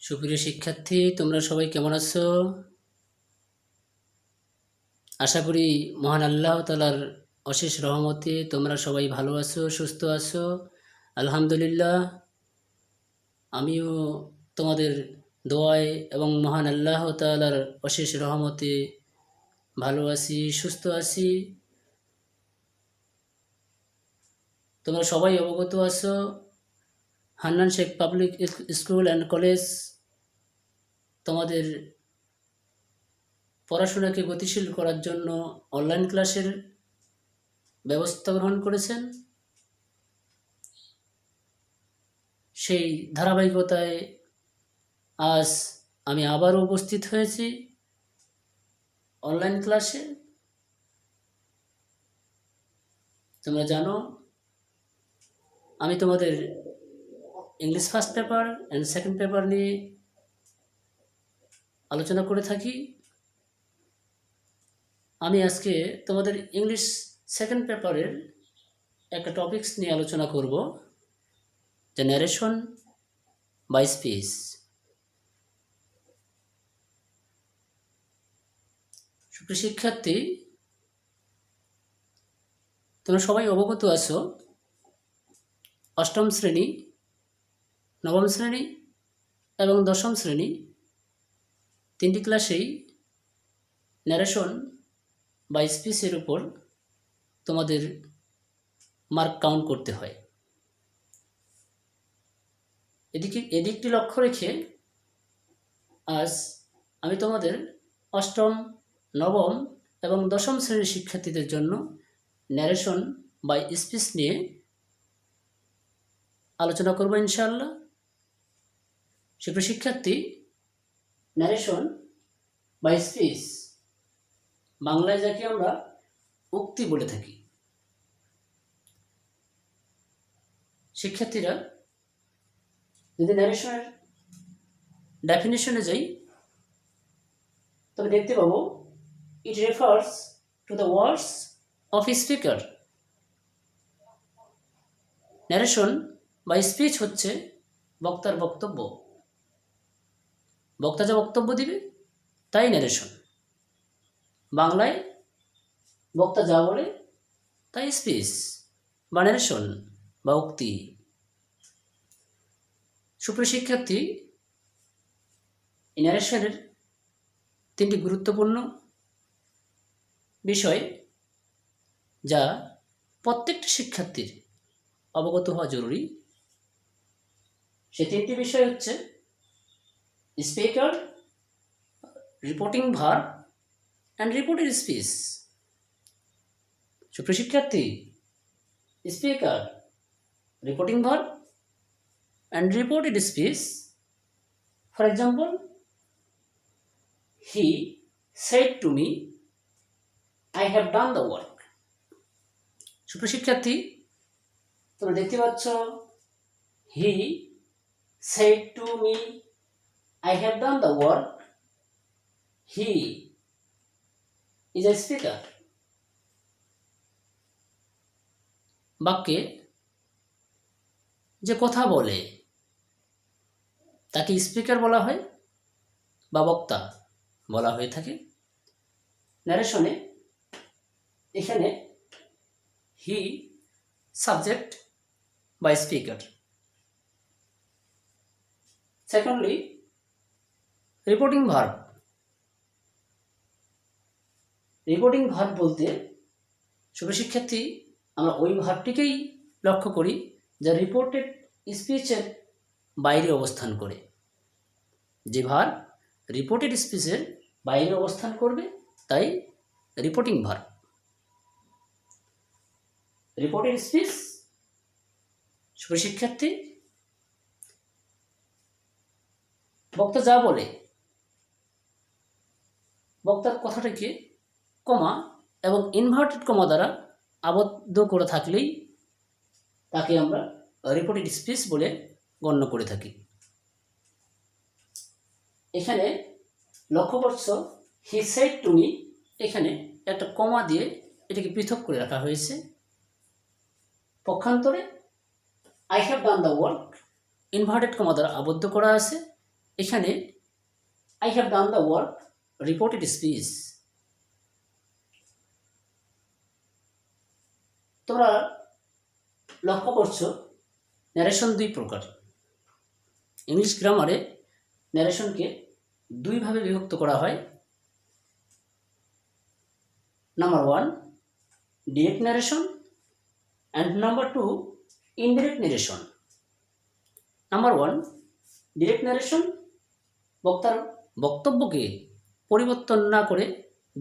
সুপ্রিয় শিক্ষার্থী, তোমরা সবাই কেমন আছো? আশা করি মহান আল্লাহ তাআলার অশেষ রহমতে তোমরা সবাই ভালো আছো, সুস্থ আছো। আলহামদুলিল্লাহ, আমিও তোমাদের দোয়ায় এবং মহান আল্লাহ তাআলার অশেষ রহমতে ভালো আছি, সুস্থ আছি। তোমরা সবাই অবগত আছো, Hannan Sheikh public school and college তোমাদের পড়াশোনাকে গতিশীল করার জন্য অনলাইন ক্লাসের ব্যবস্থা গ্রহণ করেছেন। সেই ধারাবাহিকতায় আজ আমি আবারও উপস্থিত হয়েছি অনলাইন ক্লাসে। তোমরা জানো আমি তোমাদের English first paper and second paper নিয়ে আলোচনা করে থাকি। আমি আজকে তোমাদের ইংলিশ সেকেন্ড পেপারের একটা টপিকস নিয়ে আলোচনা করব, যে ন্যারেশন বাই স্পিচ। সুপ্রিয় শিক্ষার্থী, তোমরা সবাই অবগত আছো, অষ্টম শ্রেণী, নবম শ্রেণী এবং দশম শ্রেণী তিনটি ক্লাসেই ন্যারেশন বাই স্পিচের উপর তোমাদের মার্ক কাউন্ট করতে হয়। এদিকটি লক্ষ্য রেখে আজ আমি তোমাদের অষ্টম, নবম এবং দশম শ্রেণীর শিক্ষার্থীদের জন্য ন্যারেশন বাই স্পিচ নিয়ে আলোচনা করব ইনশাআল্লাহ। সুপ্রিয় শিক্ষার্থী, ন্যারেশন বাই স্পিচ বাংলায় যাকে আমরা উক্তি বলে থাকি। শিক্ষার্থীরা যদি ন্যারেশনের ডেফিনেশনে যাই, তবে দেখতে পাবো it refers to the words of speaker. Narration বা স্পিচ হচ্ছে বক্তার বক্তব্য। বক্তা যা বক্তব্য দিবে তাই ন্যারেশন। বাংলায় বক্তা যা বলে তাই স্পিচ বা ন্যারেশন বা উক্তি। সুপ্রিয় শিক্ষার্থী, এই ন্যারেশনের তিনটি গুরুত্বপূর্ণ বিষয় যা প্রত্যেকটি শিক্ষার্থীর অবগত হওয়া জরুরি। সে তিনটি বিষয় হচ্ছে speaker, reporting verb and reported speech. সুপ্রিয় শিক্ষার্থী, speaker, reporting verb and reported speech. For example, he said to me, I have done the work. সুপ্রিয় শিক্ষার্থী, তোমরা দেখতে পাচ্ছ, he said to me, I have done the work. He is a speaker. বাক্যে যে কথা বলে তাকে স্পিকার বলা হয় বা বক্তা বলা হয়ে থাকে। ন্যারেশনে এখানে হি সাবজেক্ট বা speaker. Secondly, reporting verb. Reporting verb বলতে সুপ্রিয় শিক্ষার্থী আমরা ওই ভার্বটিকেই লক্ষ্য করি যা রিপোর্টেড স্পিচের বাইরে অবস্থান করে। যে ভার্ব রিপোর্টেড স্পিচের বাইরে অবস্থান করবে তাই রিপোর্টিং ভার্ব। রিপোর্টেড স্পিচ, সুপ্রিয় শিক্ষার্থী, বক্তা যা বলে, বক্তার কথাটাকে কমা এবং ইনভার্টেড কমা দ্বারা আবদ্ধ করে থাকলেই তাকে আমরা রিপোর্টেড স্পিচ বলে গণ্য করে থাকি। এখানে লক্ষ্য করছো, হি সেড টু মি, এখানে একটা কমা দিয়ে এটাকে পৃথক করে রাখা হয়েছে। পক্ষান্তরে I have done the work inverted comma দ্বারা আবদ্ধ করা আছে এখানে I have done the work reported speech. তোমরা লক্ষ্য করছো ন্যারেশন দুই প্রকার। ইংলিশ গ্রামারে ন্যারেশনকে দুইভাবে বিভক্ত করা হয়। Number 1 direct narration and number 2 indirect narration. Number 1 direct narration, বক্তার বক্তব্যকে পরিবর্তন না করে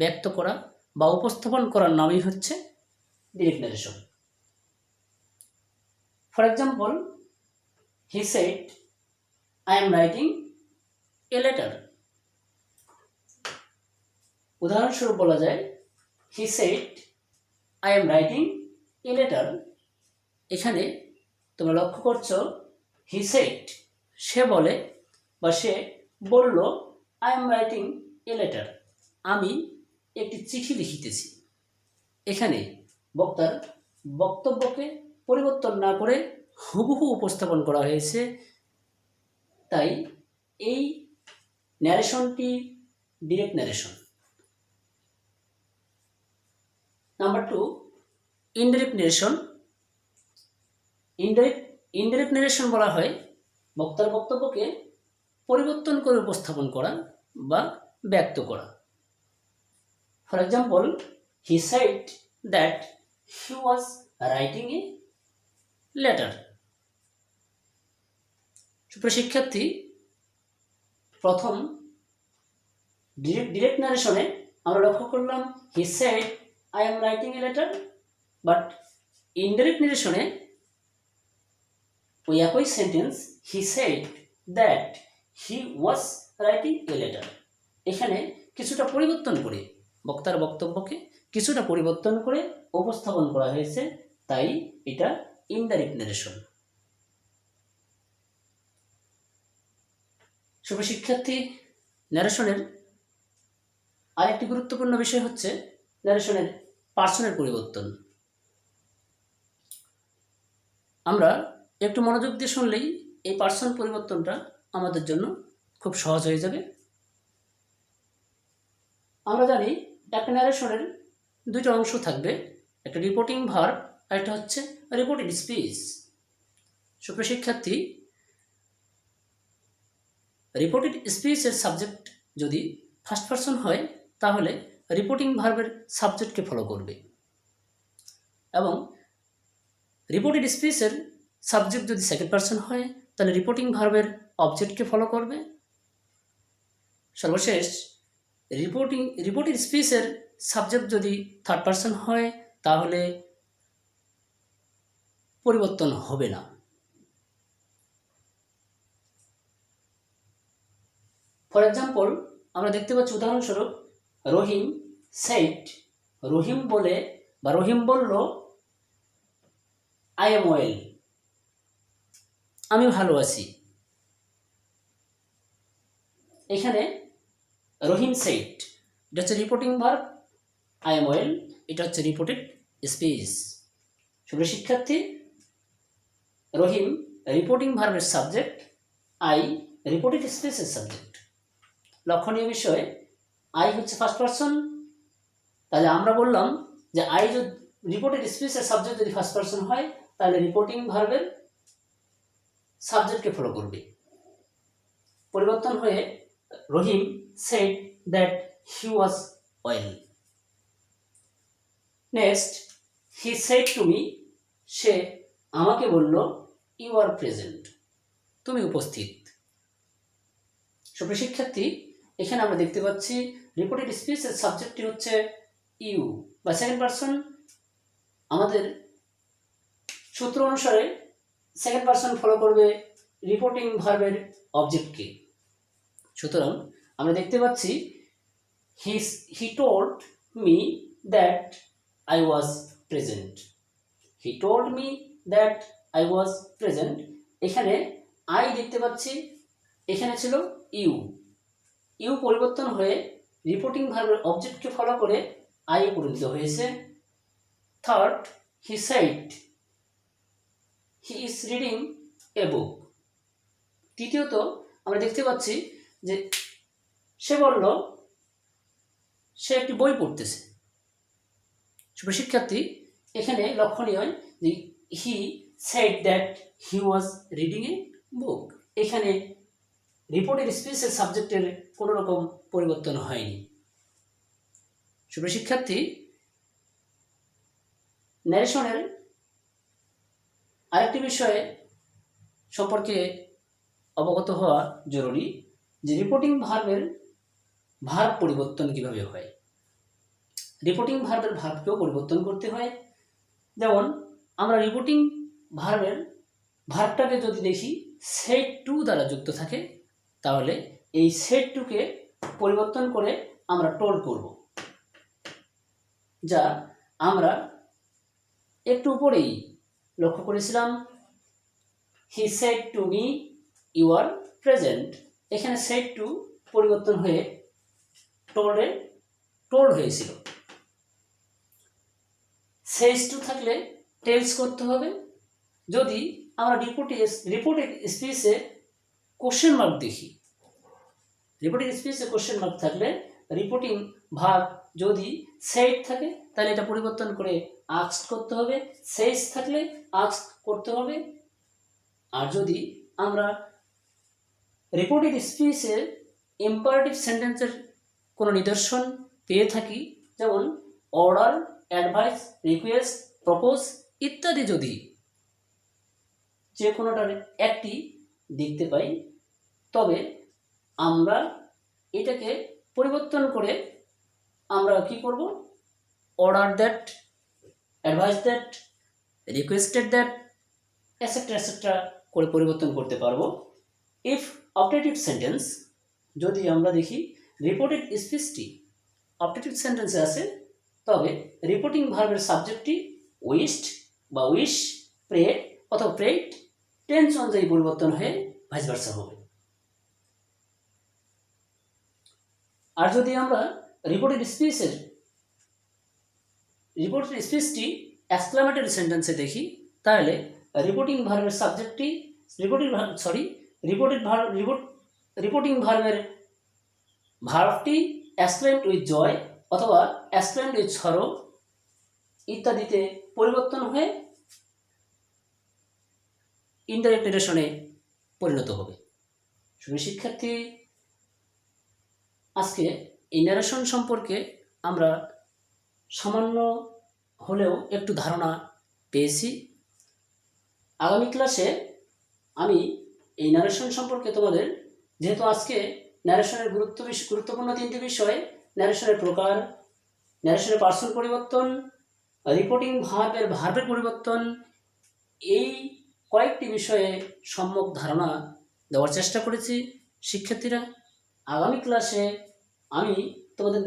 ব্যক্ত করা বা উপস্থাপন করার নামই হচ্ছে direct narration. For example, he shed I am writing a letter. উদাহরণস্বরূপ বলা যায় he said I am writing a letter. এখানে তোমরা লক্ষ্য করছো he said সে বলে বা সে বলল I am writing a letter, আমি একটি চিঠি লিখিতেছি। এখানে বক্তার বক্তব্যকে পরিবর্তন না করে হুবহু উপস্থাপন করা হয়েছে, তাই এই ন্যারেশনটি direct narration. Number 2 indirect narration. Indirect narration বলা হয় বক্তার বক্তব্যকে পরিবর্তন করে উপস্থাপন করা বা ব্যক্ত করা। For example, he said that he was writing a letter. সুপ্রিয় শিক্ষার্থী, প্রথম ডিরেক্ট ন্যারেশনে আমরা লক্ষ্য করলাম he said I am writing a letter, but indirect ন্যারেশনে ওই একই sentence he said that he was writing a letter, এখানে কিছুটা পরিবর্তন করে বক্তার বক্তব্যকে কিছুটা পরিবর্তন করে উপস্থাপন করা হয়েছে, তাই এটা ইনডাইরেক্ট ন্যারেশন। সুপ্রিয় শিক্ষার্থী, ন্যারেশনের আরেকটি গুরুত্বপূর্ণ বিষয় হচ্ছে ন্যারেশনের পার্সনের পরিবর্তন। আমরা একটু মনোযোগ দিয়ে শুনলেই এই পার্সন পরিবর্তনটা আমাদের জন্য খুব সহজ হয়ে যাবে। আমরা জানি একটা ন্যারেশনের দুইটা অংশ থাকবে, একটা রিপোর্টিং ভার্ব আর একটা হচ্ছে রিপোর্টেড স্পিচ। সুপ্রিয় শিক্ষার্থী, রিপোর্টেড স্পিচের সাবজেক্ট যদি ফার্স্ট পারসন হয় তাহলে রিপোর্টিং ভার্বের সাবজেক্টকে ফলো করবে, এবং রিপোর্টেড স্পিচের সাবজেক্ট যদি সেকেন্ড পারসন হয় তাহলে রিপোর্টিং ভার্বের অবজেক্টকে ফলো করবে। সর্বশেষ রিপোর্টেড স্পিচের সাবজেক্ট যদি থার্ড পারসন হয় তাহলে পরিবর্তন হবে না। ফর এক্সাম্পল, আমরা দেখতে পাচ্ছি উদাহরণস্বরূপ রহিম সেড, রহিম বলে বা রহিম বলল আই এম ওয়েল, আমি ভালো আছি। এখানে রহিম সেড এটা হচ্ছে reporting verb, I am well এটা হচ্ছে রিপোর্টেড স্পিচ। সুপ্রিয় শিক্ষার্থী, রহিম রিপোর্টিং ভার্বের সাবজেক্ট, আই রিপোর্টেড স্পিচের সাবজেক্ট। লক্ষণীয় বিষয়, আই হচ্ছে ফার্স্ট পারসন, তাহলে আমরা বললাম যে আই যদি রিপোর্টেড স্পিচের সাবজেক্ট যদি ফার্স্ট পারসন হয় তাহলে রিপোর্টিং ভার্বের সাবজেক্টকে ফলো করবে। পরিবর্তন হয়ে Rahim said that he was well. Next, he said to me, সে আমাকে বলল ইউ আর প্রেজেন্ট, তুমি উপস্থিত। সুপ্রিয় শিক্ষার্থী, এখানে আমরা দেখতে পাচ্ছি রিপোর্টেড স্পিচের সাবজেক্টটি হচ্ছে ইউ বা সেকেন্ড পারসন। আমাদের সূত্র অনুসারে সেকেন্ড পারসন ফলো করবে রিপোর্টিং ভার্বের অবজেক্টকে। সুতরাং আমরা দেখতে পাচ্ছি he told me that I was present, he told me that I was present. এখানে আই দেখতে পাচ্ছি, এখানে ছিল ইউ, ইউ পরিবর্তন হয়ে রিপোর্টিং ভার্বের অবজেক্টকে ফলো করে আই পরিণত হয়েছে। Third, he said he is reading a book. তৃতীয়ত, আমরা দেখতে পাচ্ছি যে সে বলল সে একটি বই পড়তেছে। সুপ্রিয় শিক্ষার্থী, এখানে লক্ষণীয় যে he said that he was reading a book. এখানে রিপোর্টের স্পিচের সাবজেক্টের কোনো রকম পরিবর্তন হয়নি। সুপ্রিয় শিক্ষার্থী, ন্যারেশনের আরেকটি বিষয়ে সম্পর্কে অবগত হওয়া জরুরি যে রিপোর্টিং ভার্বের ভার্ব পরিবর্তন কিভাবে হয়। রিপোর্টিং ভার্বের ভার্বকেও পরিবর্তন করতে হয়। যেমন আমরা রিপোর্টিং ভার্বের ভার্বটাকে যদি দেখি সেড টু দ্বারা যুক্ত থাকে, তাহলে এই সেড টুকে পরিবর্তন করে আমরা টোল্ড করব, যা আমরা একটু উপরেই লক্ষ্য করেছিলাম। He said to me you are present. এখানে সেড টু পরিবর্তন হয়ে টোল্ড হয়েছিল। সেজ টু থাকলে টেলস করতে হবে। যদি আমরা রিপোর্টেড স্পিচে কোশ্চেন মার্ক দেখি, রিপোর্টেড স্পিচে কোশ্চেন মার্ক থাকলে রিপোর্টিং ভার্ব যদি সেড থাকে তাহলে এটা পরিবর্তন করে আস্কড করতে হবে। সেজ থাকলে আস্কড করতে হবে। আর যদি আমরা রিপোর্টেড স্পিচের ইম্পারেটিভ সেন্টেন্সের কোনো নিদর্শন পেয়ে থাকি, যেমন অর্ডার, অ্যাডভাইস, রিকোয়েস্ট, প্রপোজ ইত্যাদি, যদি যে কোনোটার একটি দেখতে পাই, তবে আমরা এটাকে পরিবর্তন করে আমরা কি করব, order that, advice that, requested that, etcetera etcetera করে পরিবর্তন করতে পারবো। ইফ অবজেক্টিভ সেন্টেন্স, যদি আমরা দেখি রিপোর্টেড স্পিচটি অবজেক্টিভ সেন্টেন্সে আছে, তবে রিপোর্টিং ভার্বের সাবজেক্টটি উইশড বা উইশ, প্রেড অথবা প্রেড টেন্স অনুযায়ী পরিবর্তন হয়ে ভাইস ভার্সা হবে। আর যদি আমরা রিপোর্টেড স্পিচটি এক্সক্লামেটরি সেন্টেন্সে দেখি, তাহলে রিপোর্টিং ভার্বের সাবজেক্টটি রিপোর্টিং ভার্বের ভার্বটি এক্সক্লেমড উইথ জয় অথবা এক্সক্লেমড উইথ সরো ইত্যাদিতে পরিবর্তন হয়ে ইনডাইরেক্ট ন্যারেশনে পরিণত হবে। সুপ্রিয় শিক্ষার্থী, আজকে এই ন্যারেশন সম্পর্কে আমরা সামান্য হলেও একটু ধারণা পেয়েছি। আগামী ক্লাসে আমি এই ন্যারেশন সম্পর্কে তোমাদের, যেহেতু আজকে ন্যারেশনের গুরুত্বপূর্ণ তিনটি বিষয়, ন্যারেশনের প্রকার, ন্যারেশনের পার্সন পরিবর্তন, রিপোর্টিং ভার্বের পরিবর্তন, এই কয়েকটি বিষয়ে সম্যক ধারণা দেওয়ার চেষ্টা করেছি। শিক্ষার্থীরা, আগামী ক্লাসে আমি তোমাদের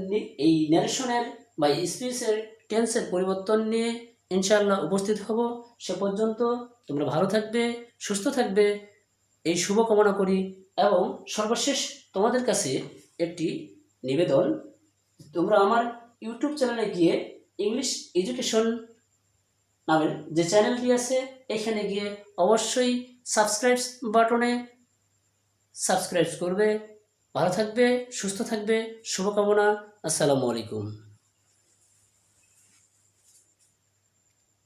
এই ন্যারেশনের বা স্পিচের টেন্সের পরিবর্তন নিয়ে ইনশাআল্লাহ উপস্থিত হব। সে পর্যন্ত তোমরা ভালো থাকবে, সুস্থ থাকবে, এই শুভকামনা করি। এবং সর্বশেষ তোমাদের কাছে একটি নিবেদন, তোমরা আমার ইউটিউব চ্যানেলে গিয়ে ইংলিশ এডুকেশন নামের যে চ্যানেলটি আছে, এখানে গিয়ে অবশ্যই সাবস্ক্রাইব বাটনে সাবস্ক্রাইব করবে। ভালো থাকবে, সুস্থ থাকবে, শুভকামনা। আসসালামু আলাইকুম।